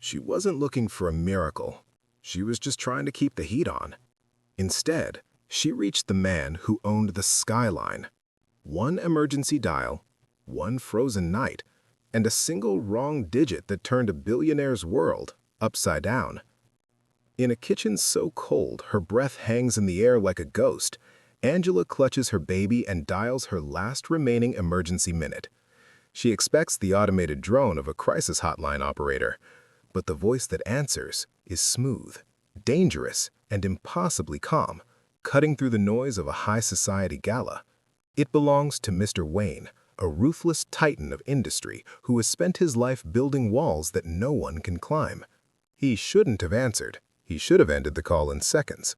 She wasn't looking for a miracle. She was just trying to keep the heat on. Instead, she reached the man who owned the skyline. One emergency dial, one frozen night, and a single wrong digit that turned a billionaire's world upside down. In a kitchen so cold her breath hangs in the air like a ghost, Angela clutches her baby and dials her last remaining emergency minute. She expects the automated drone of a crisis hotline operator, but the voice that answers is smooth, dangerous, and impossibly calm, cutting through the noise of a high society gala. It belongs to Mr. Wayne, a ruthless titan of industry who has spent his life building walls that no one can climb. He shouldn't have answered. He should have ended the call in seconds.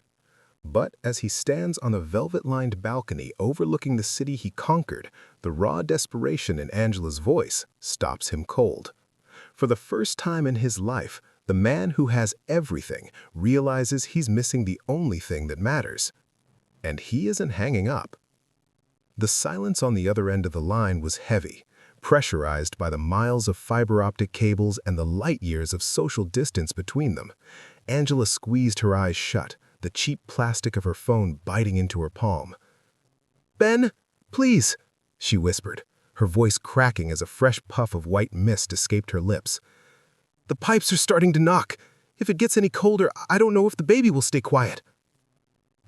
But as he stands on the velvet-lined balcony overlooking the city he conquered, the raw desperation in Angela's voice stops him cold. For the first time in his life, the man who has everything realizes he's missing the only thing that matters. And he isn't hanging up. The silence on the other end of the line was heavy, pressurized by the miles of fiber optic cables and the light years of social distance between them. Angela squeezed her eyes shut, the cheap plastic of her phone biting into her palm. "Ben, please," she whispered, her voice cracking as a fresh puff of white mist escaped her lips. "The pipes are starting to knock. If it gets any colder, I don't know if the baby will stay quiet."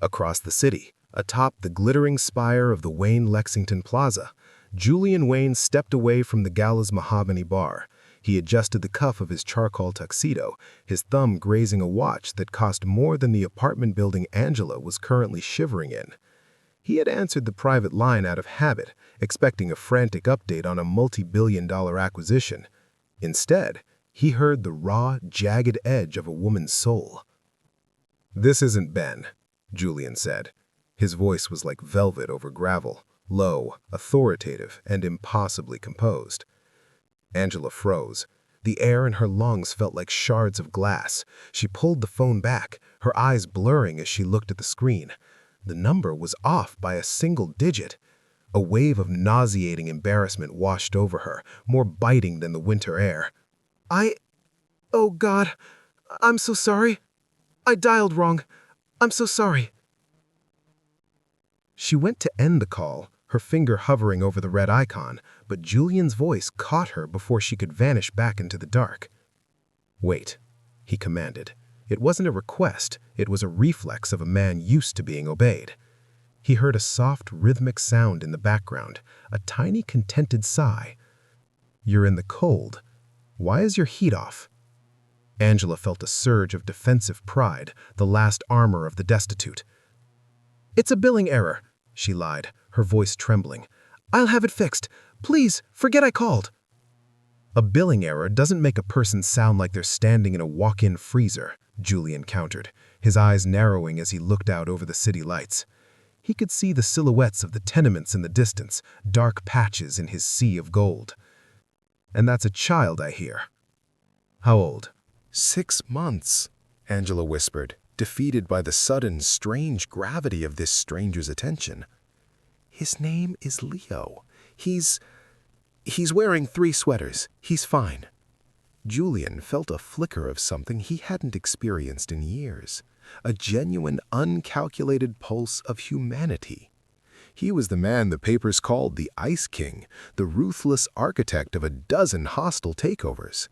Across the city, atop the glittering spire of the Wayne Lexington Plaza, Julian Wayne stepped away from the gala's mahogany bar. He adjusted the cuff of his charcoal tuxedo, his thumb grazing a watch that cost more than the apartment building Angela was currently shivering in. He had answered the private line out of habit, expecting a frantic update on a multi-billion-dollar acquisition. Instead, he heard the raw, jagged edge of a woman's soul. "This isn't Ben," Julian said. His voice was like velvet over gravel, low, authoritative, and impossibly composed. Angela froze. The air in her lungs felt like shards of glass. She pulled the phone back, her eyes blurring as she looked at the screen. The number was off by a single digit. A wave of nauseating embarrassment washed over her, more biting than the winter air. Oh God, I'm so sorry. I dialed wrong. I'm so sorry." She went to end the call, her finger hovering over the red icon, but Julian's voice caught her before she could vanish back into the dark. "Wait," he commanded. It wasn't a request, it was a reflex of a man used to being obeyed. He heard a soft, rhythmic sound in the background, a tiny, contented sigh. "You're in the cold. Why is your heat off?" Angela felt a surge of defensive pride, the last armor of the destitute. "It's a billing error," she lied, her voice trembling. "I'll have it fixed. Please, forget I called." "A billing error doesn't make a person sound like they're standing in a walk-in freezer," Julian countered, his eyes narrowing as he looked out over the city lights. He could see the silhouettes of the tenements in the distance, dark patches in his sea of gold. "And that's a child, I hear. How old?" "6 months," Angela whispered, defeated by the sudden, strange gravity of this stranger's attention. "His name is Leo. He's wearing 3 sweaters. He's fine." Julian felt a flicker of something he hadn't experienced in years, a genuine, uncalculated pulse of humanity. He was the man the papers called the Ice King, the ruthless architect of a dozen hostile takeovers.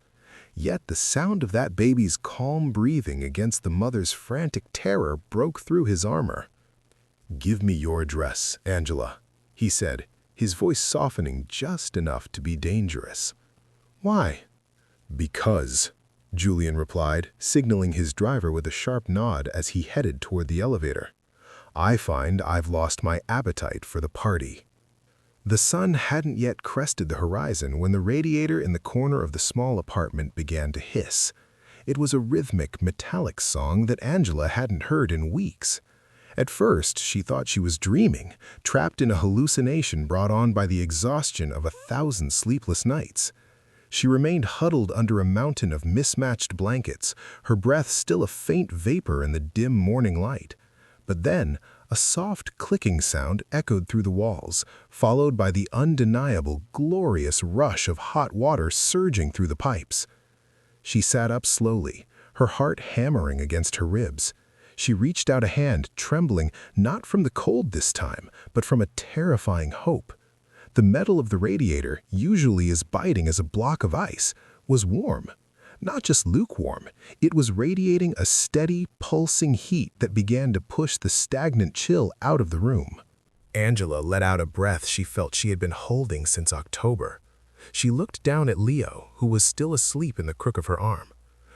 Yet the sound of that baby's calm breathing against the mother's frantic terror broke through his armor. "Give me your address, Angela," he said, his voice softening just enough to be dangerous. "Why?" "Because," Julian replied, signaling his driver with a sharp nod as he headed toward the elevator. "I find I've lost my appetite for the party." The sun hadn't yet crested the horizon when the radiator in the corner of the small apartment began to hiss. It was a rhythmic, metallic song that Angela hadn't heard in weeks. At first, she thought she was dreaming, trapped in a hallucination brought on by the exhaustion of 1,000 sleepless nights. She remained huddled under a mountain of mismatched blankets, her breath still a faint vapor in the dim morning light. But then, a soft clicking sound echoed through the walls, followed by the undeniable, glorious rush of hot water surging through the pipes. She sat up slowly, her heart hammering against her ribs. She reached out a hand, trembling not from the cold this time, but from a terrifying hope. The metal of the radiator, usually as biting as a block of ice, was warm. Not just lukewarm, it was radiating a steady, pulsing heat that began to push the stagnant chill out of the room. Angela let out a breath she felt she had been holding since October. She looked down at Leo, who was still asleep in the crook of her arm.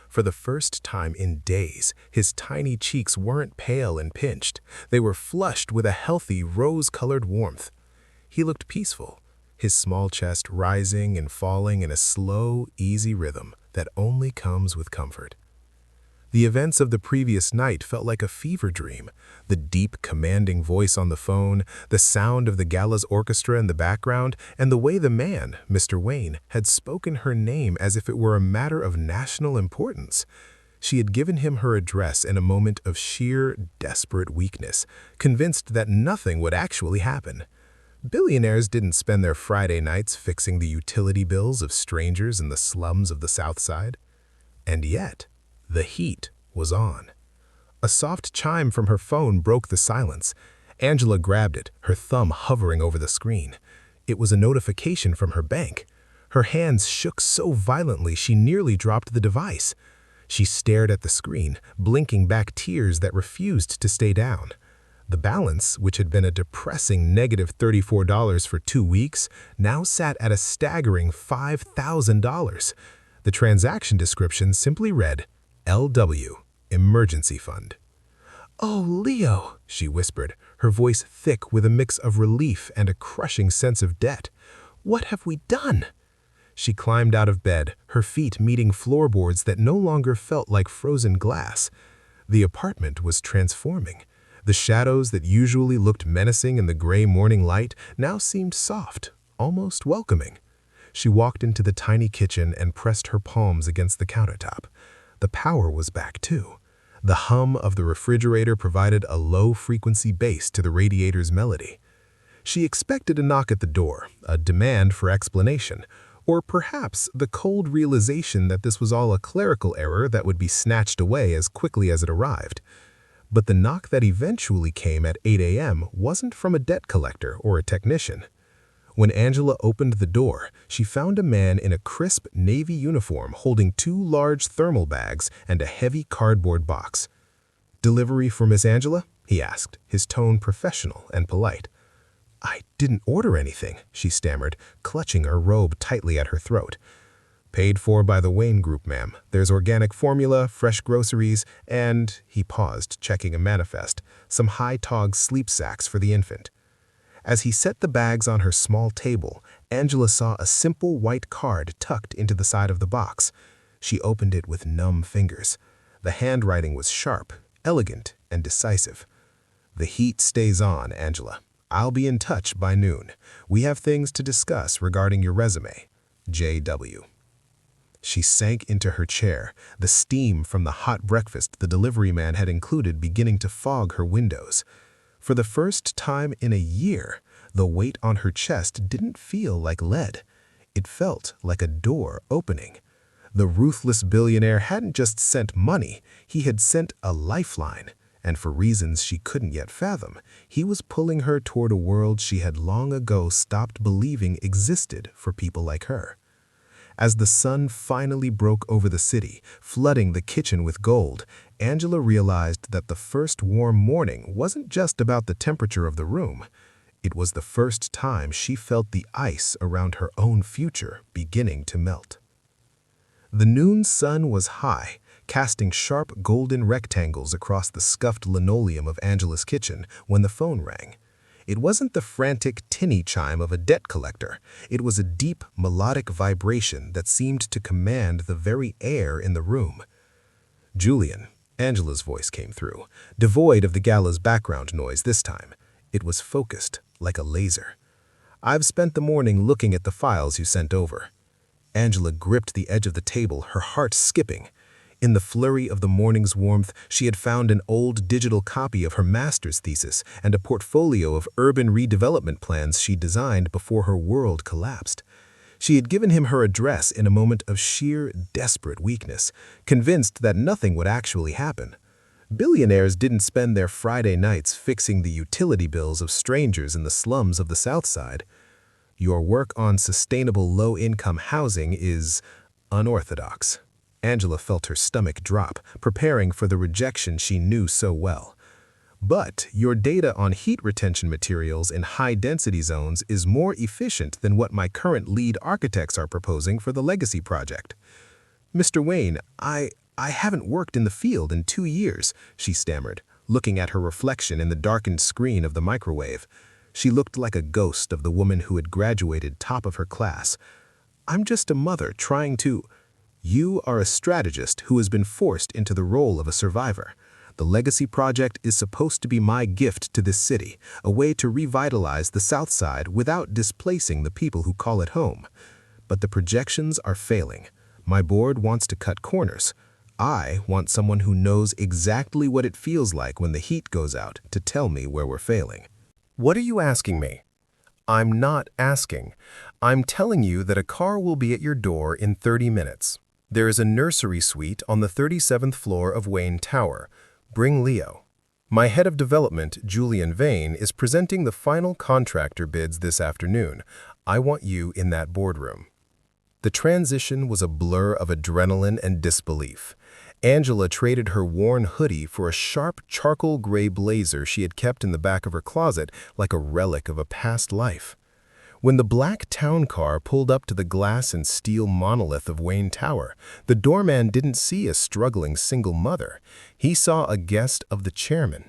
For the first time in days, his tiny cheeks weren't pale and pinched. They were flushed with a healthy, rose-colored warmth. He looked peaceful, his small chest rising and falling in a slow, easy rhythm that only comes with comfort. The events of the previous night felt like a fever dream. The deep, commanding voice on the phone, the sound of the gala's orchestra in the background, and the way the man, Mr. Wayne, had spoken her name as if it were a matter of national importance. She had given him her address in a moment of sheer, desperate weakness, convinced that nothing would actually happen. Billionaires didn't spend their Friday nights fixing the utility bills of strangers in the slums of the South Side. And yet, the heat was on. A soft chime from her phone broke the silence. Angela grabbed it, her thumb hovering over the screen. It was a notification from her bank. Her hands shook so violently she nearly dropped the device. She stared at the screen, blinking back tears that refused to stay down. The balance, which had been a depressing -$34 for 2 weeks, now sat at a staggering $5,000. The transaction description simply read, LW, Emergency Fund. "Oh, Leo," she whispered, her voice thick with a mix of relief and a crushing sense of debt. "What have we done?" She climbed out of bed, her feet meeting floorboards that no longer felt like frozen glass. The apartment was transforming. The shadows that usually looked menacing in the gray morning light now seemed soft, almost welcoming. She walked into the tiny kitchen and pressed her palms against the countertop. The power was back too. The hum of the refrigerator provided a low-frequency bass to the radiator's melody. She expected a knock at the door, a demand for explanation, or perhaps the cold realization that this was all a clerical error that would be snatched away as quickly as it arrived. But the knock that eventually came at 8 a.m. wasn't from a debt collector or a technician. When Angela opened the door, she found a man in a crisp navy uniform holding 2 large thermal bags and a heavy cardboard box. "Delivery for Miss Angela?" he asked, his tone professional and polite. "I didn't order anything," she stammered, clutching her robe tightly at her throat. "Paid for by the Wayne Group, ma'am. There's organic formula, fresh groceries, and," he paused, checking a manifest, "some high-tog sleep sacks for the infant." As he set the bags on her small table, Angela saw a simple white card tucked into the side of the box. She opened it with numb fingers. The handwriting was sharp, elegant, and decisive. "The heat stays on, Angela. I'll be in touch by noon. We have things to discuss regarding your resume. J.W." She sank into her chair, the steam from the hot breakfast the delivery man had included beginning to fog her windows. For the first time in a year, the weight on her chest didn't feel like lead. It felt like a door opening. The ruthless billionaire hadn't just sent money, he had sent a lifeline. And for reasons she couldn't yet fathom, he was pulling her toward a world she had long ago stopped believing existed for people like her. As the sun finally broke over the city, flooding the kitchen with gold, Angela realized that the first warm morning wasn't just about the temperature of the room. It was the first time she felt the ice around her own future beginning to melt. The noon sun was high, casting sharp golden rectangles across the scuffed linoleum of Angela's kitchen when the phone rang. It wasn't the frantic, tinny chime of a debt collector. It was a deep, melodic vibration that seemed to command the very air in the room. "Julian," Angela's voice came through, devoid of the gala's background noise this time. It was focused, like a laser. "I've spent the morning looking at the files you sent over." Angela gripped the edge of the table, her heart skipping. In the flurry of the morning's warmth, she had found an old digital copy of her master's thesis and a portfolio of urban redevelopment plans she designed before her world collapsed. She had given him her address in a moment of sheer, desperate weakness, convinced that nothing would actually happen. Billionaires didn't spend their Friday nights fixing the utility bills of strangers in the slums of the South Side. Your work on sustainable low-income housing is unorthodox. Angela felt her stomach drop, preparing for the rejection she knew so well. But your data on heat retention materials in high-density zones is more efficient than what my current lead architects are proposing for the Legacy project. Mr. Wayne, I haven't worked in the field in 2 years, she stammered, looking at her reflection in the darkened screen of the microwave. She looked like a ghost of the woman who had graduated top of her class. I'm just a mother trying to... You are a strategist who has been forced into the role of a survivor. The Legacy project is supposed to be my gift to this city, a way to revitalize the South Side without displacing the people who call it home. But the projections are failing. My board wants to cut corners. I want someone who knows exactly what it feels like when the heat goes out to tell me where we're failing. What are you asking me? I'm not asking. I'm telling you that a car will be at your door in 30 minutes. There is a nursery suite on the 37th floor of Wayne Tower. Bring Leo. My head of development, Julian Vane, is presenting the final contractor bids this afternoon. I want you in that boardroom. The transition was a blur of adrenaline and disbelief. Angela traded her worn hoodie for a sharp charcoal gray blazer she had kept in the back of her closet like a relic of a past life. When the black town car pulled up to the glass and steel monolith of Wayne Tower, the doorman didn't see a struggling single mother. He saw a guest of the chairman.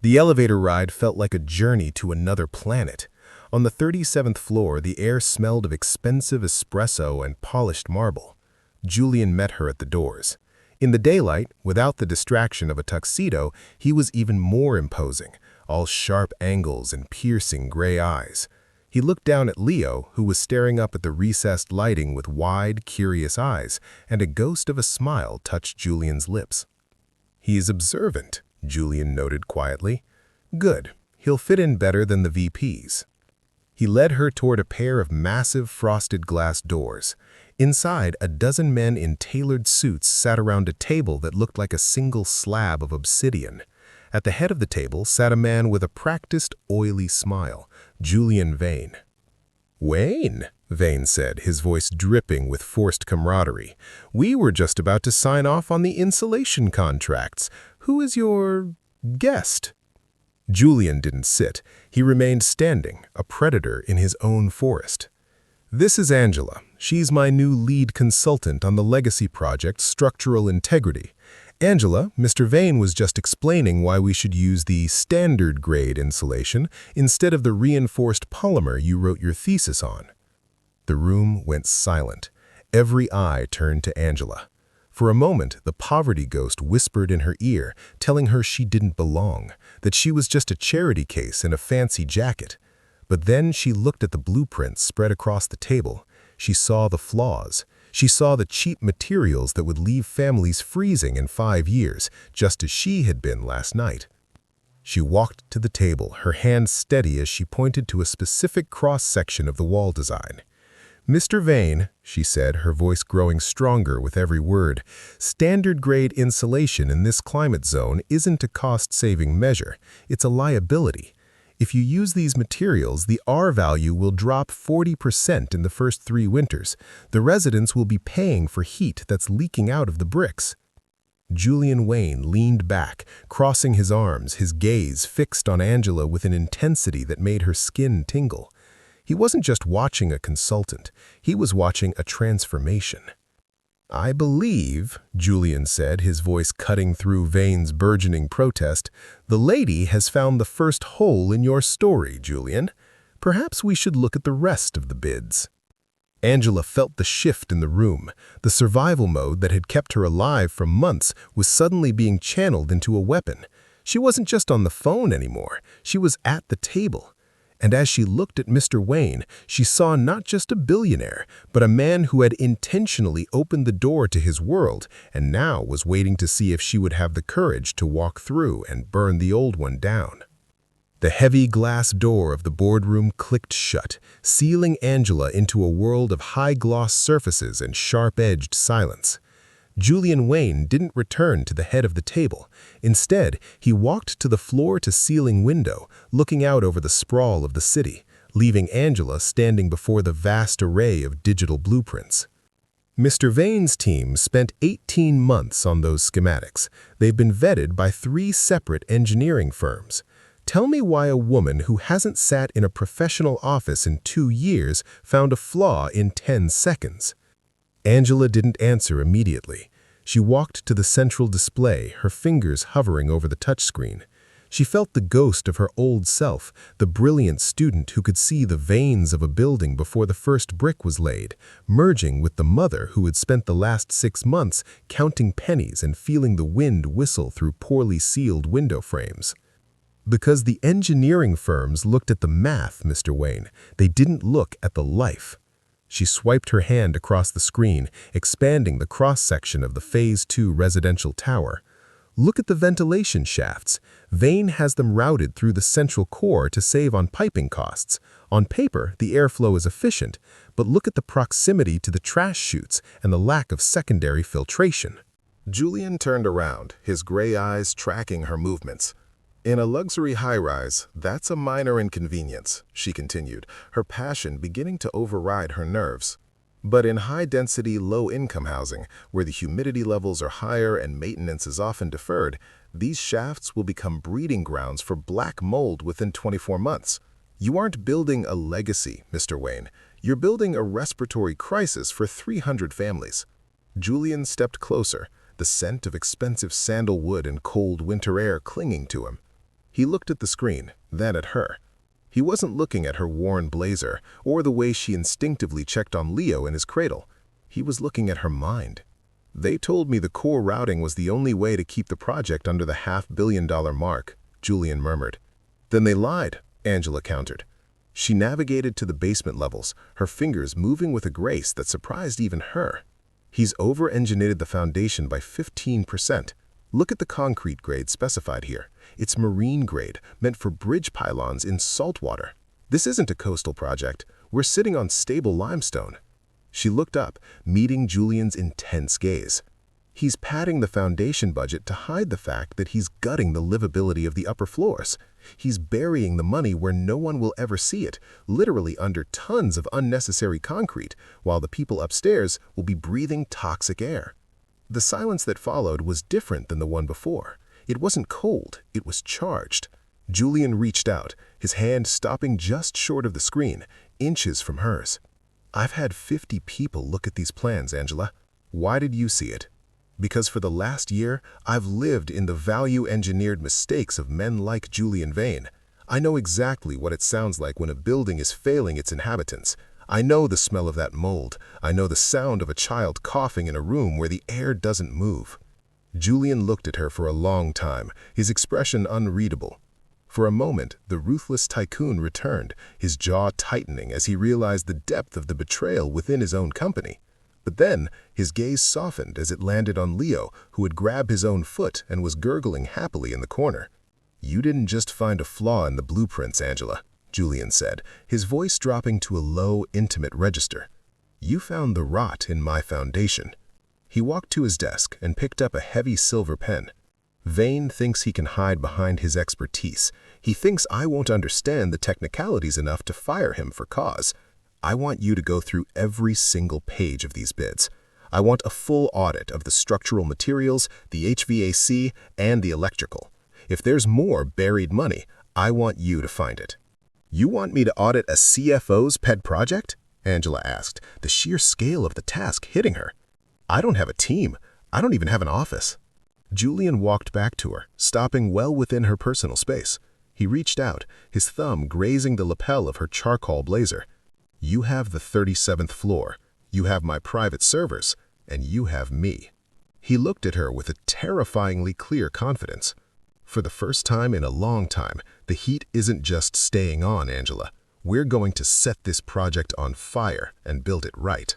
The elevator ride felt like a journey to another planet. On the 37th floor, the air smelled of expensive espresso and polished marble. Julian met her at the doors. In the daylight, without the distraction of a tuxedo, he was even more imposing, all sharp angles and piercing gray eyes. He looked down at Leo, who was staring up at the recessed lighting with wide, curious eyes, and a ghost of a smile touched Julian's lips. He is observant, Julian noted quietly. Good, he'll fit in better than the VPs. He led her toward a pair of massive frosted glass doors. Inside, a dozen men in tailored suits sat around a table that looked like a single slab of obsidian. At the head of the table sat a man with a practiced, oily smile, Julian Vane. "Wayne," Vane said, his voice dripping with forced camaraderie. "We were just about to sign off on the insulation contracts. Who is your guest?" Julian didn't sit. He remained standing, a predator in his own forest. "This is Angela. She's my new lead consultant on the Legacy project, Structural Integrity. Angela, Mr. Vane was just explaining why we should use the standard grade insulation instead of the reinforced polymer you wrote your thesis on." The room went silent. Every eye turned to Angela. For a moment, the poverty ghost whispered in her ear, telling her she didn't belong, that she was just a charity case in a fancy jacket. But then she looked at the blueprints spread across the table. She saw the flaws. She saw the cheap materials that would leave families freezing in 5 years, just as she had been last night. She walked to the table, her hand steady as she pointed to a specific cross-section of the wall design. "Mr. Vane," she said, her voice growing stronger with every word, "standard-grade insulation in this climate zone isn't a cost-saving measure. It's a liability. If you use these materials, the R value will drop 40% in the first 3 winters. The residents will be paying for heat that's leaking out of the bricks." Julian Wayne leaned back, crossing his arms, his gaze fixed on Angela with an intensity that made her skin tingle. He wasn't just watching a consultant, he was watching a transformation. "I believe," Julian said, his voice cutting through Vane's burgeoning protest, "the lady has found the first hole in your story, Julian. Perhaps we should look at the rest of the bids." Angela felt the shift in the room. The survival mode that had kept her alive for months was suddenly being channeled into a weapon. She wasn't just on the phone anymore, she was at the table. And as she looked at Mr. Wayne, she saw not just a billionaire, but a man who had intentionally opened the door to his world and now was waiting to see if she would have the courage to walk through and burn the old one down. The heavy glass door of the boardroom clicked shut, sealing Angela into a world of high-gloss surfaces and sharp-edged silence. Julian Wayne didn't return to the head of the table. Instead, he walked to the floor-to-ceiling window, looking out over the sprawl of the city, leaving Angela standing before the vast array of digital blueprints. Mr. Vayne's team spent 18 months on those schematics. They've been vetted by 3 separate engineering firms. Tell me why a woman who hasn't sat in a professional office in 2 years found a flaw in 10 seconds. Angela didn't answer immediately. She walked to the central display, her fingers hovering over the touchscreen. She felt the ghost of her old self, the brilliant student who could see the veins of a building before the first brick was laid, merging with the mother who had spent the last 6 months counting pennies and feeling the wind whistle through poorly sealed window frames. Because the engineering firms looked at the math, Mr. Wayne, they didn't look at the life. She swiped her hand across the screen, expanding the cross-section of the Phase 2 residential tower. Look at the ventilation shafts. Vayne has them routed through the central core to save on piping costs. On paper, the airflow is efficient, but look at the proximity to the trash chutes and the lack of secondary filtration. Julian turned around, his gray eyes tracking her movements. In a luxury high-rise, that's a minor inconvenience, she continued, her passion beginning to override her nerves. But in high-density, low-income housing, where the humidity levels are higher and maintenance is often deferred, these shafts will become breeding grounds for black mold within 24 months. You aren't building a legacy, Mr. Wayne. You're building a respiratory crisis for 300 families. Julian stepped closer, the scent of expensive sandalwood and cold winter air clinging to him. He looked at the screen, then at her. He wasn't looking at her worn blazer or the way she instinctively checked on Leo in his cradle. He was looking at her mind. They told me the core routing was the only way to keep the project under the $500 million mark, Julian murmured. Then they lied, Angela countered. She navigated to the basement levels, her fingers moving with a grace that surprised even her. He's over-engineered the foundation by 15%. Look at the concrete grade specified here. It's marine grade, meant for bridge pylons in salt water. This isn't a coastal project. We're sitting on stable limestone. She looked up, meeting Julian's intense gaze. He's padding the foundation budget to hide the fact that he's gutting the livability of the upper floors. He's burying the money where no one will ever see it, literally under tons of unnecessary concrete, while the people upstairs will be breathing toxic air. The silence that followed was different than the one before. It wasn't cold, it was charged. Julian reached out, his hand stopping just short of the screen, inches from hers. I've had 50 people look at these plans, Angela. Why did you see it? Because for the last year, I've lived in the value-engineered mistakes of men like Julian Vayne. I know exactly what it sounds like when a building is failing its inhabitants. I know the smell of that mold. I know the sound of a child coughing in a room where the air doesn't move. Julian looked at her for a long time, his expression unreadable. For a moment, the ruthless tycoon returned, his jaw tightening as he realized the depth of the betrayal within his own company. But then, his gaze softened as it landed on Leo, who had grabbed his own foot and was gurgling happily in the corner. You didn't just find a flaw in the blueprints, Angela, Julian said, his voice dropping to a low, intimate register. You found the rot in my foundation. He walked to his desk and picked up a heavy silver pen. Vayne thinks he can hide behind his expertise. He thinks I won't understand the technicalities enough to fire him for cause. I want you to go through every single page of these bids. I want a full audit of the structural materials, the HVAC, and the electrical. If there's more buried money, I want you to find it. You want me to audit a CFO's pet project? Angela asked, the sheer scale of the task hitting her. I don't have a team. I don't even have an office. Julian walked back to her, stopping well within her personal space. He reached out, his thumb grazing the lapel of her charcoal blazer. You have the 37th floor, you have my private servers, and you have me. He looked at her with a terrifyingly clear confidence. For the first time in a long time, the heat isn't just staying on, Angela. We're going to set this project on fire and build it right.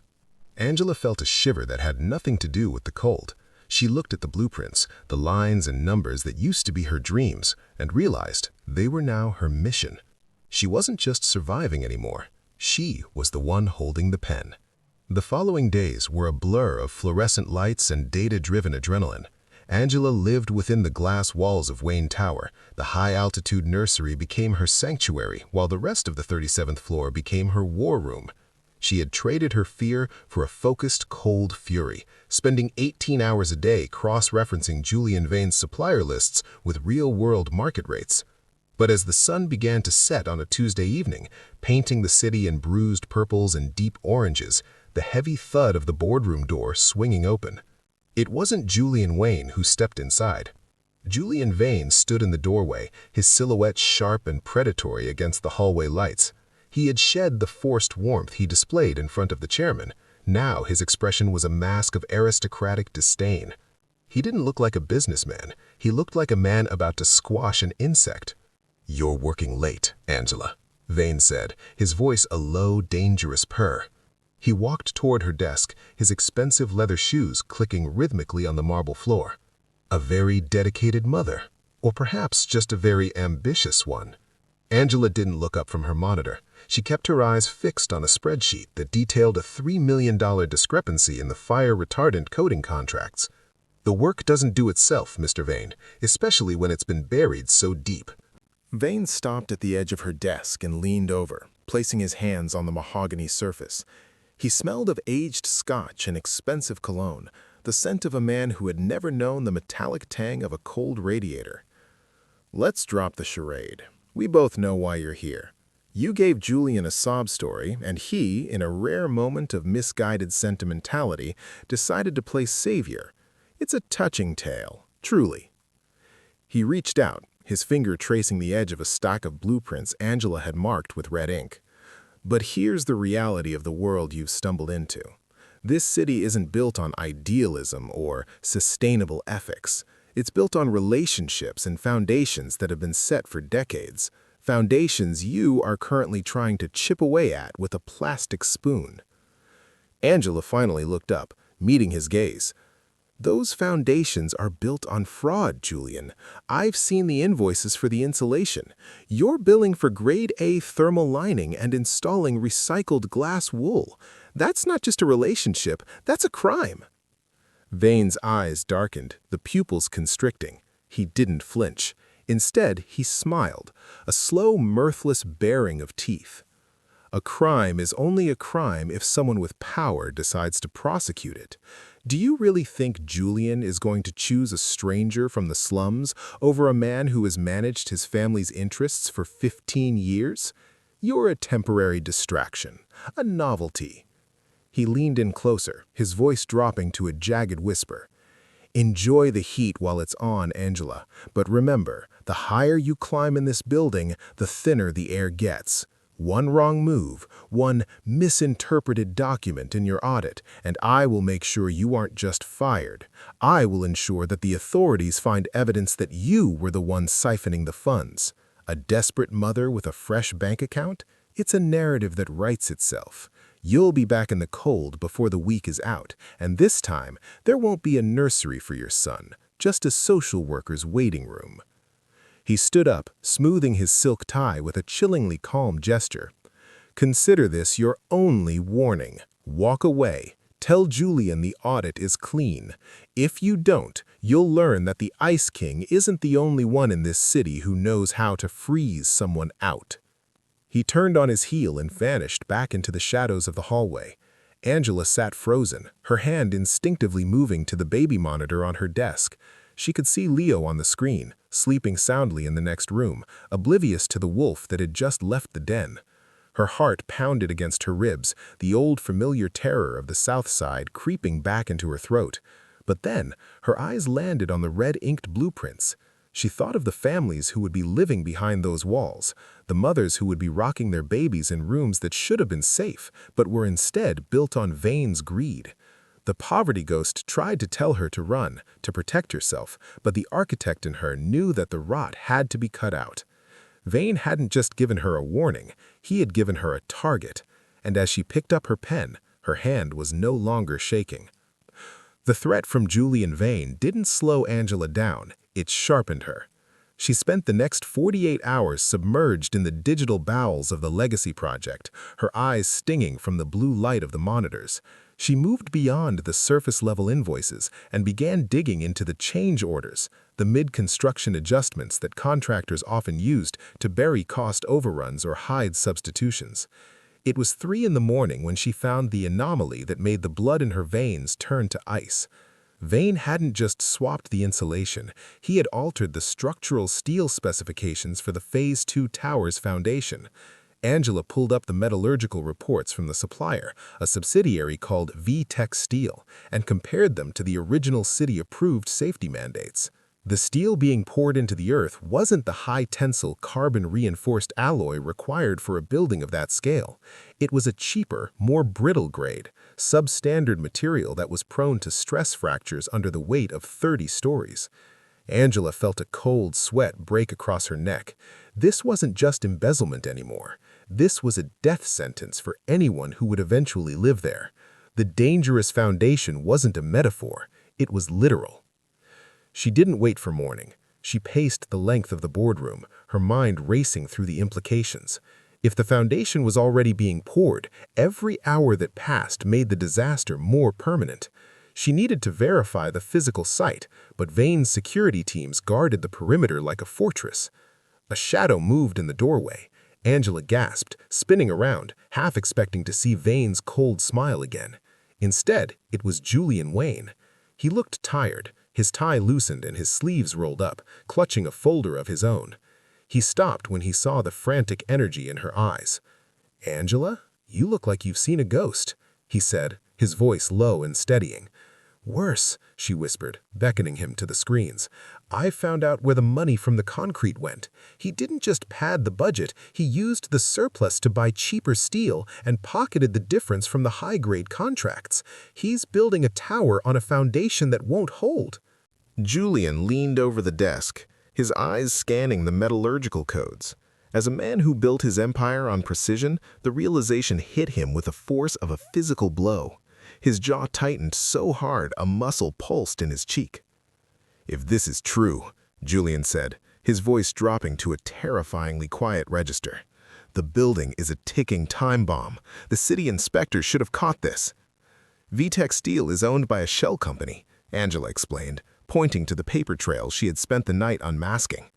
Angela felt a shiver that had nothing to do with the cold. She looked at the blueprints, the lines and numbers that used to be her dreams, and realized they were now her mission. She wasn't just surviving anymore. She was the one holding the pen. The following days were a blur of fluorescent lights and data-driven adrenaline. Angela lived within the glass walls of Wayne Tower. The high-altitude nursery became her sanctuary, while the rest of the 37th floor became her war room. She had traded her fear for a focused, cold fury, spending 18 hours a day cross-referencing Julian Vane's supplier lists with real-world market rates. But as the sun began to set on a Tuesday evening, painting the city in bruised purples and deep oranges, the heavy thud of the boardroom door swinging open. It wasn't Julian Wayne who stepped inside. Julian Vane stood in the doorway, his silhouette sharp and predatory against the hallway lights. He had shed the forced warmth he displayed in front of the chairman. Now his expression was a mask of aristocratic disdain. He didn't look like a businessman. He looked like a man about to squash an insect. "You're working late, Angela," Vane said, his voice a low, dangerous purr. He walked toward her desk, his expensive leather shoes clicking rhythmically on the marble floor. A very dedicated mother, or perhaps just a very ambitious one. Angela didn't look up from her monitor. She kept her eyes fixed on a spreadsheet that detailed a $3 million discrepancy in the fire retardant coating contracts. "The work doesn't do itself, Mr. Vane, especially when it's been buried so deep." Vane stopped at the edge of her desk and leaned over, placing his hands on the mahogany surface. He smelled of aged scotch and expensive cologne, the scent of a man who had never known the metallic tang of a cold radiator. "Let's drop the charade. We both know why you're here. You gave Julian a sob story, and he, in a rare moment of misguided sentimentality, decided to play savior. It's a touching tale, truly." He reached out, his finger tracing the edge of a stack of blueprints Angela had marked with red ink. "But here's the reality of the world you've stumbled into. This city isn't built on idealism or sustainable ethics. It's built on relationships and foundations that have been set for decades. Foundations you are currently trying to chip away at with a plastic spoon." Angela finally looked up, meeting his gaze. "Those foundations are built on fraud, Julian. I've seen the invoices for the insulation. You're billing for grade A thermal lining and installing recycled glass wool. That's not just a relationship, that's a crime." Vane's eyes darkened, the pupils constricting. He didn't flinch. Instead, he smiled, a slow, mirthless baring of teeth. "A crime is only a crime if someone with power decides to prosecute it. Do you really think Julian is going to choose a stranger from the slums over a man who has managed his family's interests for 15 years? You're a temporary distraction, a novelty." He leaned in closer, his voice dropping to a jagged whisper. "Enjoy the heat while it's on, Angela, but remember, the higher you climb in this building, the thinner the air gets. One wrong move, one misinterpreted document in your audit, and I will make sure you aren't just fired. I will ensure that the authorities find evidence that you were the one siphoning the funds. A desperate mother with a fresh bank account? It's a narrative that writes itself. You'll be back in the cold before the week is out, and this time, there won't be a nursery for your son, just a social worker's waiting room." He stood up, smoothing his silk tie with a chillingly calm gesture. "Consider this your only warning. Walk away. Tell Julian the audit is clean. If you don't, you'll learn that the Ice King isn't the only one in this city who knows how to freeze someone out." He turned on his heel and vanished back into the shadows of the hallway. Angela sat frozen, her hand instinctively moving to the baby monitor on her desk. She could see Leo on the screen, sleeping soundly in the next room, oblivious to the wolf that had just left the den. Her heart pounded against her ribs, the old familiar terror of the South Side creeping back into her throat. But then, her eyes landed on the red-inked blueprints. She thought of the families who would be living behind those walls, the mothers who would be rocking their babies in rooms that should have been safe, but were instead built on Vane's greed. The poverty ghost tried to tell her to run, to protect herself, but the architect in her knew that the rot had to be cut out. Vane hadn't just given her a warning, he had given her a target, and as she picked up her pen, her hand was no longer shaking. The threat from Julian Vane didn't slow Angela down, it sharpened her. She spent the next 48 hours submerged in the digital bowels of the legacy project, her eyes stinging from the blue light of the monitors. She moved beyond the surface-level invoices and began digging into the change orders, the mid-construction adjustments that contractors often used to bury cost overruns or hide substitutions. It was 3 in the morning when she found the anomaly that made the blood in her veins turn to ice. Vane hadn't just swapped the insulation, he had altered the structural steel specifications for the Phase 2 tower's foundation. Angela pulled up the metallurgical reports from the supplier, a subsidiary called VTech Steel, and compared them to the original city-approved safety mandates. The steel being poured into the earth wasn't the high-tensile carbon-reinforced alloy required for a building of that scale. It was a cheaper, more brittle grade, substandard material that was prone to stress fractures under the weight of 30 stories. Angela felt a cold sweat break across her neck. This wasn't just embezzlement anymore. This was a death sentence for anyone who would eventually live there. The dangerous foundation wasn't a metaphor, it was literal. She didn't wait for morning. She paced the length of the boardroom, her mind racing through the implications. If the foundation was already being poured, every hour that passed made the disaster more permanent. She needed to verify the physical site, but Vane's security teams guarded the perimeter like a fortress. A shadow moved in the doorway. Angela gasped, spinning around, half expecting to see Vane's cold smile again. Instead, it was Julian Vane. He looked tired. His tie loosened and his sleeves rolled up, clutching a folder of his own. He stopped when he saw the frantic energy in her eyes. "Angela, you look like you've seen a ghost," he said, his voice low and steadying. "Worse," she whispered, beckoning him to the screens. "I found out where the money from the concrete went. He didn't just pad the budget, he used the surplus to buy cheaper steel and pocketed the difference from the high-grade contracts. He's building a tower on a foundation that won't hold." Julian leaned over the desk, his eyes scanning the metallurgical codes. As a man who built his empire on precision, the realization hit him with the force of a physical blow. His jaw tightened so hard a muscle pulsed in his cheek. "If this is true," Julian said, his voice dropping to a terrifyingly quiet register, "the building is a ticking time bomb. The city inspector should have caught this." "VTech Steel is owned by a shell company," Angela explained, pointing to the paper trail she had spent the night unmasking.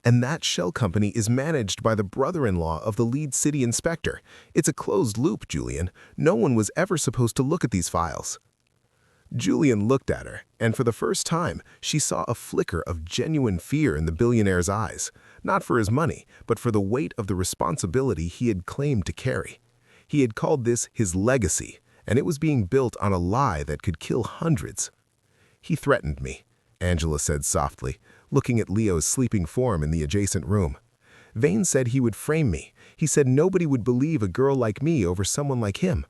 "And that shell company is managed by the brother-in-law of the lead city inspector. It's a closed loop, Julian. No one was ever supposed to look at these files." Julian looked at her, and for the first time, she saw a flicker of genuine fear in the billionaire's eyes, not for his money, but for the weight of the responsibility he had claimed to carry. He had called this his legacy, and it was being built on a lie that could kill hundreds. "He threatened me," Angela said softly, looking at Leo's sleeping form in the adjacent room. "Vane said he would frame me. He said nobody would believe a girl like me over someone like him."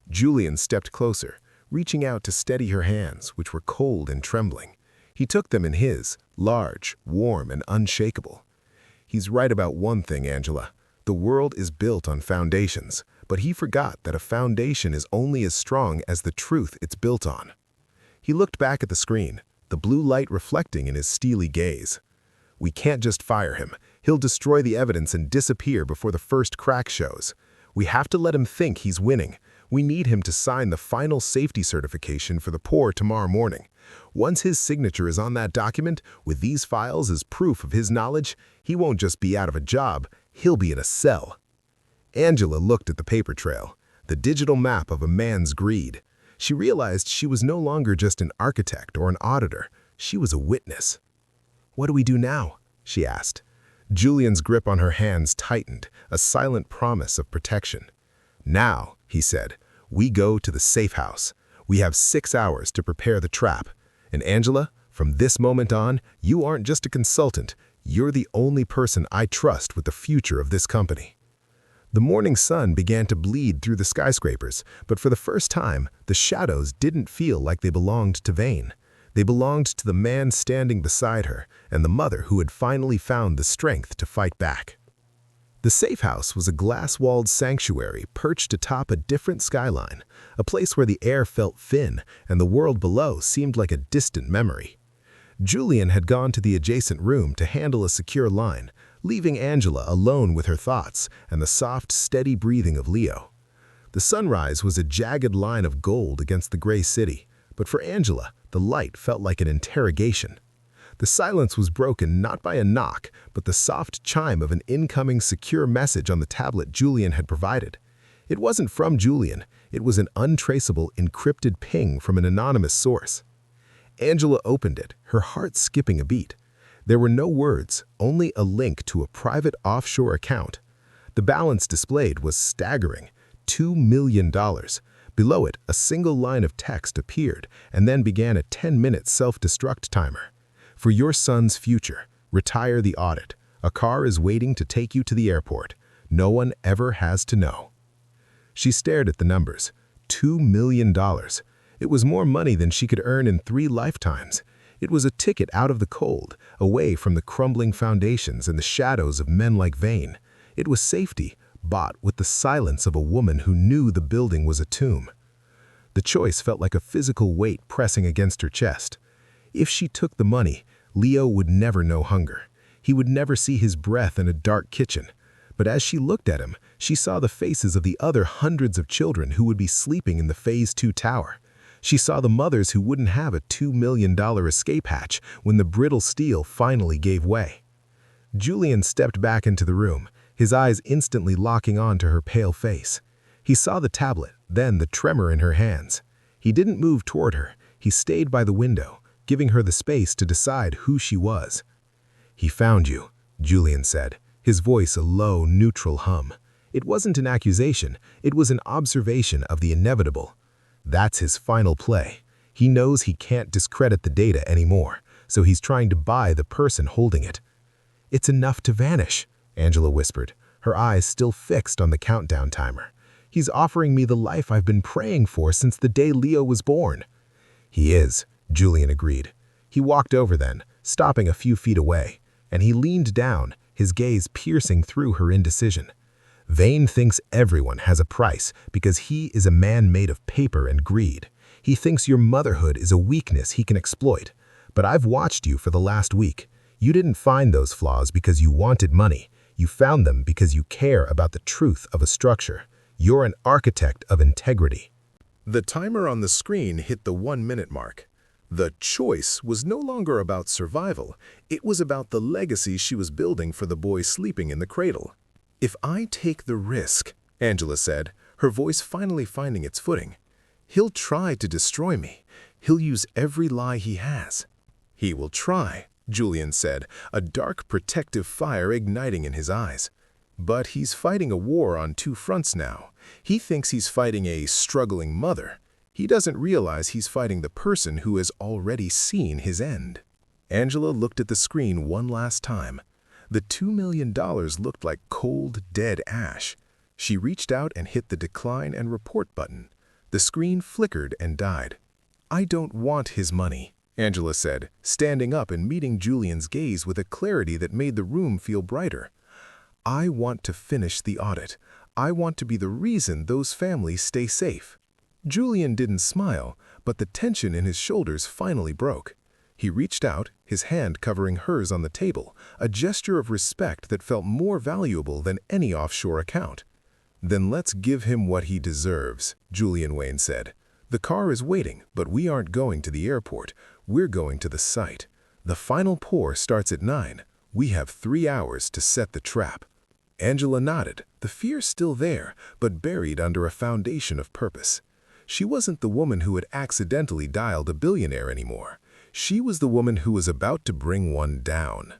Julian stepped closer, reaching out to steady her hands, which were cold and trembling. He took them in his, large, warm, and unshakable. "He's right about one thing, Angela. The world is built on foundations, but he forgot that a foundation is only as strong as the truth it's built on." He looked back at the screen, the blue light reflecting in his steely gaze. "We can't just fire him. He'll destroy the evidence and disappear before the first crack shows. We have to let him think he's winning. We need him to sign the final safety certification for the pour tomorrow morning. Once his signature is on that document, with these files as proof of his knowledge, he won't just be out of a job, he'll be in a cell." Angela looked at the paper trail, the digital map of a man's greed. She realized she was no longer just an architect or an auditor. She was a witness. "What do we do now?" she asked. Julian's grip on her hands tightened, a silent promise of protection. "Now," he said, "we go to the safe house. We have 6 hours to prepare the trap. And Angela, from this moment on, you aren't just a consultant. You're the only person I trust with the future of this company." The morning sun began to bleed through the skyscrapers, but for the first time, the shadows didn't feel like they belonged to Vane. They belonged to the man standing beside her and the mother who had finally found the strength to fight back. The safe house was a glass-walled sanctuary perched atop a different skyline, a place where the air felt thin and the world below seemed like a distant memory. Julian had gone to the adjacent room to handle a secure line, leaving Angela alone with her thoughts and the soft, steady breathing of Leo. The sunrise was a jagged line of gold against the gray city, but for Angela, the light felt like an interrogation. The silence was broken not by a knock, but the soft chime of an incoming secure message on the tablet Julian had provided. It wasn't from Julian, it was an untraceable, encrypted ping from an anonymous source. Angela opened it, her heart skipping a beat. There were no words, only a link to a private offshore account. The balance displayed was staggering, $2 million. Below it, a single line of text appeared and then began a 10-minute self-destruct timer. For your son's future, retire the audit. A car is waiting to take you to the airport. No one ever has to know. She stared at the numbers. $2 million. It was more money than she could earn in 3 lifetimes. It was a ticket out of the cold, away from the crumbling foundations and the shadows of men like Vane. It was safety, bought with the silence of a woman who knew the building was a tomb. The choice felt like a physical weight pressing against her chest. If she took the money, Leo would never know hunger. He would never see his breath in a dark kitchen. But as she looked at him, she saw the faces of the other hundreds of children who would be sleeping in the Phase 2 tower. She saw the mothers who wouldn't have a $2 million escape hatch when the brittle steel finally gave way. Julian stepped back into the room, his eyes instantly locking on to her pale face. He saw the tablet, then the tremor in her hands. He didn't move toward her. He stayed by the window, giving her the space to decide who she was. "He found you," Julian said, his voice a low, neutral hum. It wasn't an accusation, it was an observation of the inevitable. That's his final play. He knows he can't discredit the data anymore, so he's trying to buy the person holding it. "It's enough to vanish," Angela whispered, her eyes still fixed on the countdown timer. "He's offering me the life I've been praying for since the day Leo was born." "He is," Julian agreed. He walked over then, stopping a few feet away, and he leaned down, his gaze piercing through her indecision. "Vane thinks everyone has a price because he is a man made of paper and greed. He thinks your motherhood is a weakness he can exploit. But I've watched you for the last week. You didn't find those flaws because you wanted money. You found them because you care about the truth of a structure. You're an architect of integrity." The timer on the screen hit the 1-minute mark. The choice was no longer about survival, it was about the legacy she was building for the boy sleeping in the cradle. "If I take the risk," Angela said, her voice finally finding its footing, "he'll try to destroy me. He'll use every lie he has." "He will try," Julian said, a dark protective fire igniting in his eyes. "But he's fighting a war on 2 fronts now. He thinks he's fighting a struggling mother. He doesn't realize he's fighting the person who has already seen his end." Angela looked at the screen one last time. The $2 million looked like cold, dead ash. She reached out and hit the decline and report button. The screen flickered and died. "I don't want his money," Angela said, standing up and meeting Julian's gaze with a clarity that made the room feel brighter. "I want to finish the audit. I want to be the reason those families stay safe." Julian didn't smile, but the tension in his shoulders finally broke. He reached out, his hand covering hers on the table, a gesture of respect that felt more valuable than any offshore account. "Then let's give him what he deserves," Julian Wayne said. "The car is waiting, but we aren't going to the airport. We're going to the site. The final pour starts at 9. We have 3 hours to set the trap." Angela nodded, the fear still there, but buried under a foundation of purpose. She wasn't the woman who had accidentally dialed a billionaire anymore. She was the woman who was about to bring one down.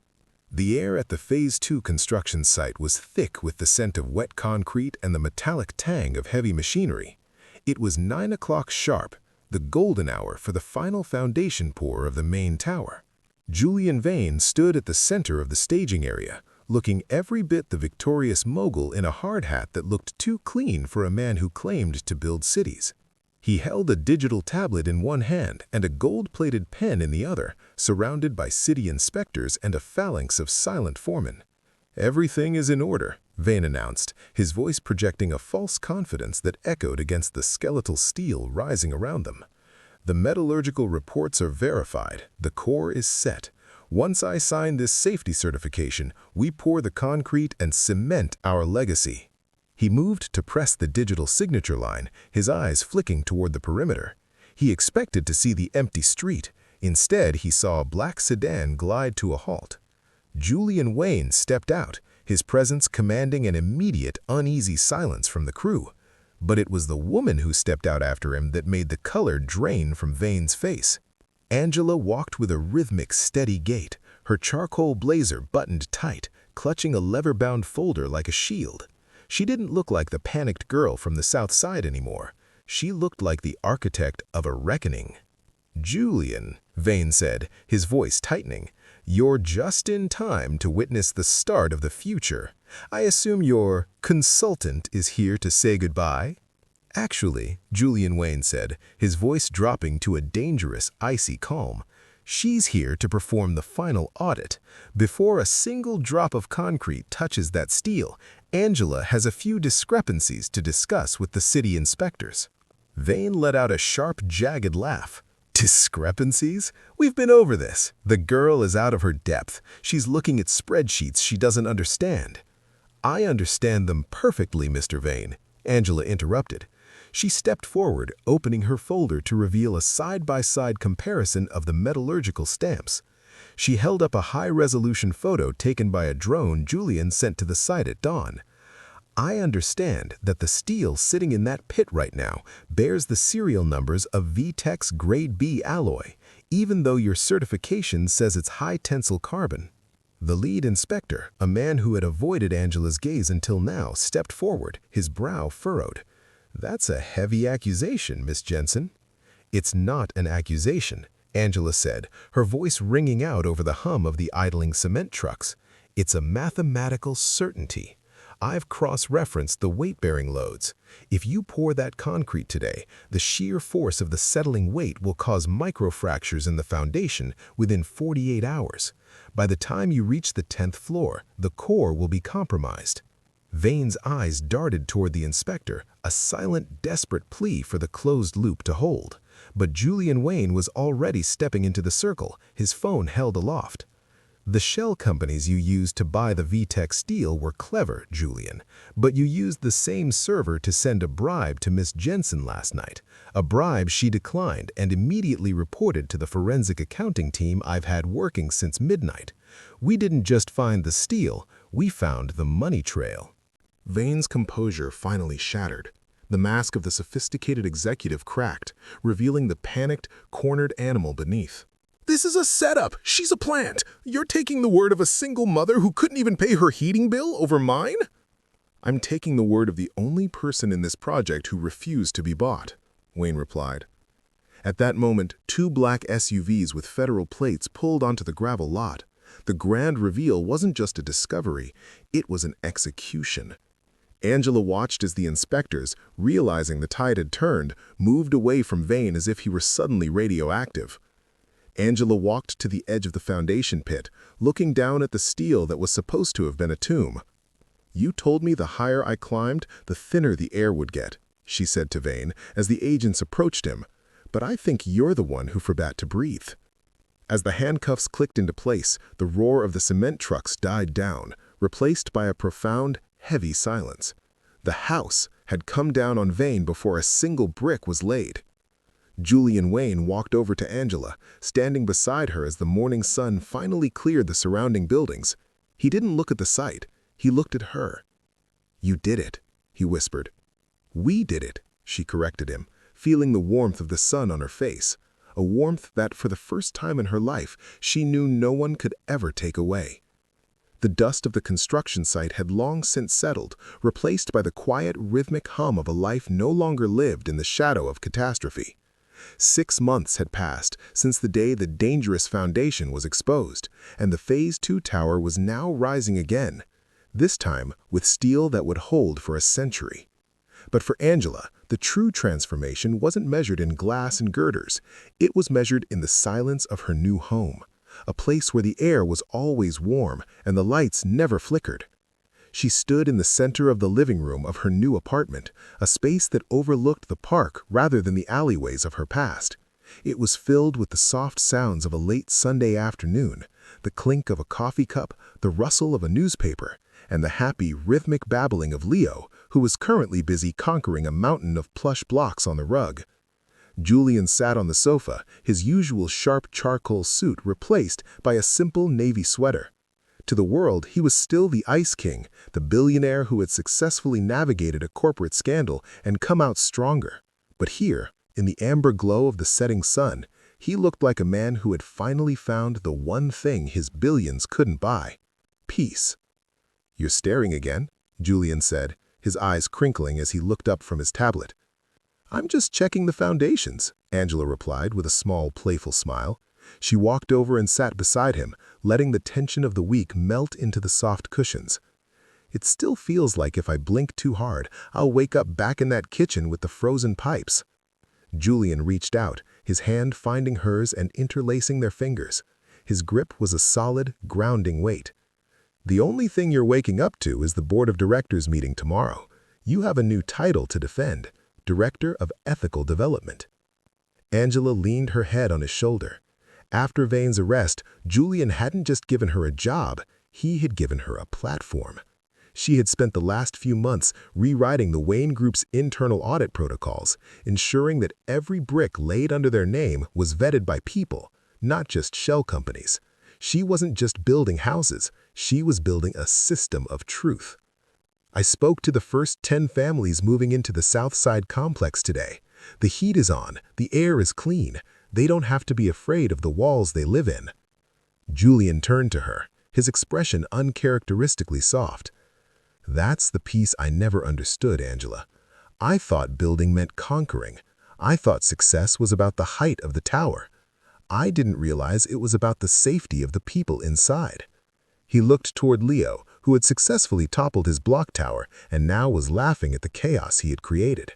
The air at the Phase 2 construction site was thick with the scent of wet concrete and the metallic tang of heavy machinery. It was 9 o'clock sharp, the golden hour for the final foundation pour of the main tower. Julian Vane stood at the center of the staging area, looking every bit the victorious mogul in a hard hat that looked too clean for a man who claimed to build cities. He held a digital tablet in one hand and a gold-plated pen in the other, surrounded by city inspectors and a phalanx of silent foremen. Everything is in order, Vane announced, his voice projecting a false confidence that echoed against the skeletal steel rising around them. The metallurgical reports are verified. The core is set. Once I sign this safety certification, we pour the concrete and cement our legacy. He moved to press the digital signature line, his eyes flicking toward the perimeter. He expected to see the empty street. Instead, he saw a black sedan glide to a halt. Julian Wayne stepped out, his presence commanding an immediate, uneasy silence from the crew. But it was the woman who stepped out after him that made the color drain from Vane's face. Angela walked with a rhythmic, steady gait, her charcoal blazer buttoned tight, clutching a leather-bound folder like a shield. She didn't look like the panicked girl from the South Side anymore. She looked like the architect of a reckoning. "Julian," Vane said, his voice tightening, "you're just in time to witness the start of the future. I assume your consultant is here to say goodbye?" "Actually," Julian Wayne said, his voice dropping to a dangerous, icy calm, "she's here to perform the final audit. Before a single drop of concrete touches that steel, Angela has a few discrepancies to discuss with the city inspectors." Vane let out a sharp, jagged laugh. "Discrepancies? We've been over this. The girl is out of her depth. She's looking at spreadsheets she doesn't understand." "I understand them perfectly, Mr. Vane," Angela interrupted. She stepped forward, opening her folder to reveal a side-by-side comparison of the metallurgical stamps. She held up a high-resolution photo taken by a drone Julian sent to the site at dawn. "I understand that the steel sitting in that pit right now bears the serial numbers of VTEC's Grade B alloy, even though your certification says it's high-tensile carbon." The lead inspector, a man who had avoided Angela's gaze until now, stepped forward, his brow furrowed. "That's a heavy accusation, Miss Jensen." "It's not an accusation," Angela said, her voice ringing out over the hum of the idling cement trucks. "It's a mathematical certainty. I've cross-referenced the weight-bearing loads. If you pour that concrete today, the sheer force of the settling weight will cause microfractures in the foundation within 48 hours. By the time you reach the 10th floor, the core will be compromised." Vane's eyes darted toward the inspector, a silent, desperate plea for the closed loop to hold. But Julian Wayne was already stepping into the circle, his phone held aloft. "The shell companies you used to buy the VTEC steel were clever, Julian, but you used the same server to send a bribe to Miss Jensen last night, a bribe she declined and immediately reported to the forensic accounting team I've had working since midnight. We didn't just find the steel, we found the money trail." Vane's composure finally shattered. The mask of the sophisticated executive cracked, revealing the panicked, cornered animal beneath. "This is a setup! She's a plant! You're taking the word of a single mother who couldn't even pay her heating bill over mine?" "I'm taking the word of the only person in this project who refused to be bought," Wayne replied. At that moment, 2 black SUVs with federal plates pulled onto the gravel lot. The grand reveal wasn't just a discovery, it was an execution. Angela watched as the inspectors, realizing the tide had turned, moved away from Vane as if he were suddenly radioactive. Angela walked to the edge of the foundation pit, looking down at the steel that was supposed to have been a tomb. "You told me the higher I climbed, the thinner the air would get," she said to Vane as the agents approached him. "But I think you're the one who forgot to breathe." As the handcuffs clicked into place, the roar of the cement trucks died down, replaced by a profound, heavy silence. The house had come down on Vane before a single brick was laid. Julian Wayne walked over to Angela, standing beside her as the morning sun finally cleared the surrounding buildings. He didn't look at the site, he looked at her. "You did it," he whispered. "We did it," she corrected him, feeling the warmth of the sun on her face, a warmth that for the first time in her life she knew no one could ever take away. The dust of the construction site had long since settled, replaced by the quiet, rhythmic hum of a life no longer lived in the shadow of catastrophe. 6 months had passed since the day the dangerous foundation was exposed, and the Phase 2 tower was now rising again, this time with steel that would hold for a century. But for Angela, the true transformation wasn't measured in glass and girders. It was measured in the silence of her new home, a place where the air was always warm and the lights never flickered. She stood in the center of the living room of her new apartment, a space that overlooked the park rather than the alleyways of her past. It was filled with the soft sounds of a late Sunday afternoon, the clink of a coffee cup, the rustle of a newspaper, and the happy, rhythmic babbling of Leo, who was currently busy conquering a mountain of plush blocks on the rug. Julian sat on the sofa, his usual sharp charcoal suit replaced by a simple navy sweater. To the world, he was still the Ice King, the billionaire who had successfully navigated a corporate scandal and come out stronger. But here, in the amber glow of the setting sun, he looked like a man who had finally found the one thing his billions couldn't buy: peace. "You're staring again," Julian said, his eyes crinkling as he looked up from his tablet. "I'm just checking the foundations," Angela replied with a small, playful smile. She walked over and sat beside him, letting the tension of the week melt into the soft cushions. "It still feels like if I blink too hard, I'll wake up back in that kitchen with the frozen pipes." Julian reached out, his hand finding hers and interlacing their fingers. His grip was a solid, grounding weight. "The only thing you're waking up to is the board of directors meeting tomorrow. You have a new title to defend: Director of Ethical Development." Angela leaned her head on his shoulder. After Vane's arrest, Julian hadn't just given her a job, he had given her a platform. She had spent the last few months rewriting the Wayne Group's internal audit protocols, ensuring that every brick laid under their name was vetted by people, not just shell companies. She wasn't just building houses, she was building a system of truth. "I spoke to the first 10 families moving into the Southside complex today. The heat is on, the air is clean. They don't have to be afraid of the walls they live in." Julian turned to her, his expression uncharacteristically soft. "That's the piece I never understood, Angela. I thought building meant conquering. I thought success was about the height of the tower. I didn't realize it was about the safety of the people inside." He looked toward Leo, who had successfully toppled his block tower and now was laughing at the chaos he had created.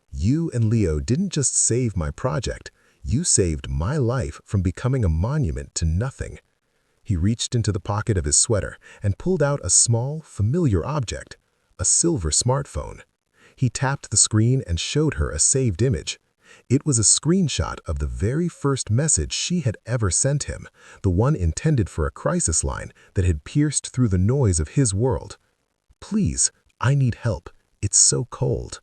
"You and Leo didn't just save my project. You saved my life from becoming a monument to nothing." He reached into the pocket of his sweater and pulled out a small, familiar object, a silver smartphone. He tapped the screen and showed her a saved image. It was a screenshot of the very first message she had ever sent him, the one intended for a crisis line that had pierced through the noise of his world. "Please, I need help. It's so cold."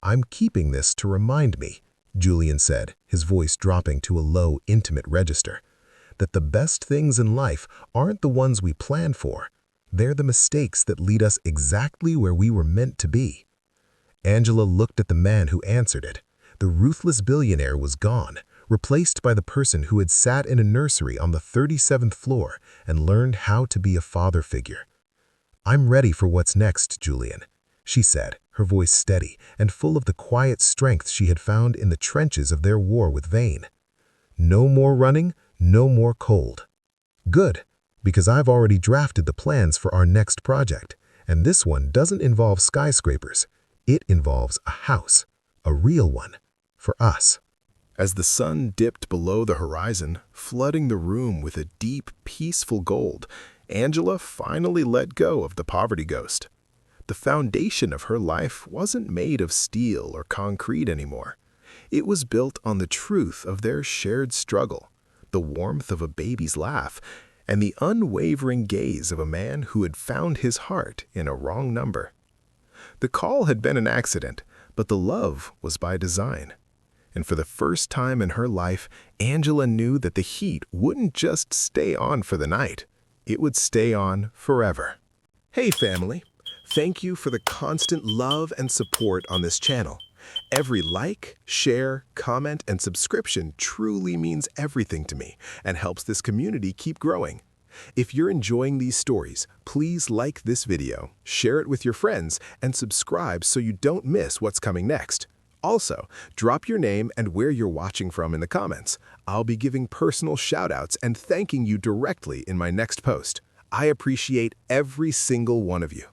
"I'm keeping this to remind me," Julian said, his voice dropping to a low, intimate register, "that the best things in life aren't the ones we plan for. They're the mistakes that lead us exactly where we were meant to be." Angela looked at the man who answered it. The ruthless billionaire was gone, replaced by the person who had sat in a nursery on the 37th floor and learned how to be a father figure. "I'm ready for what's next, Julian," she said, her voice steady and full of the quiet strength she had found in the trenches of their war with Vane. "No more running, no more cold." "Good, because I've already drafted the plans for our next project, and this one doesn't involve skyscrapers. It involves a house, a real one, for us." As the sun dipped below the horizon, flooding the room with a deep, peaceful gold, Angela finally let go of the poverty ghost. The foundation of her life wasn't made of steel or concrete anymore. It was built on the truth of their shared struggle, the warmth of a baby's laugh, and the unwavering gaze of a man who had found his heart in a wrong number. The call had been an accident, but the love was by design. And for the first time in her life, Angela knew that the heat wouldn't just stay on for the night. It would stay on forever. Hey family, thank you for the constant love and support on this channel. Every like, share, comment, and subscription truly means everything to me and helps this community keep growing. If you're enjoying these stories, please like this video, share it with your friends, and subscribe so you don't miss what's coming next. Also, drop your name and where you're watching from in the comments. I'll be giving personal shoutouts and thanking you directly in my next post. I appreciate every single one of you.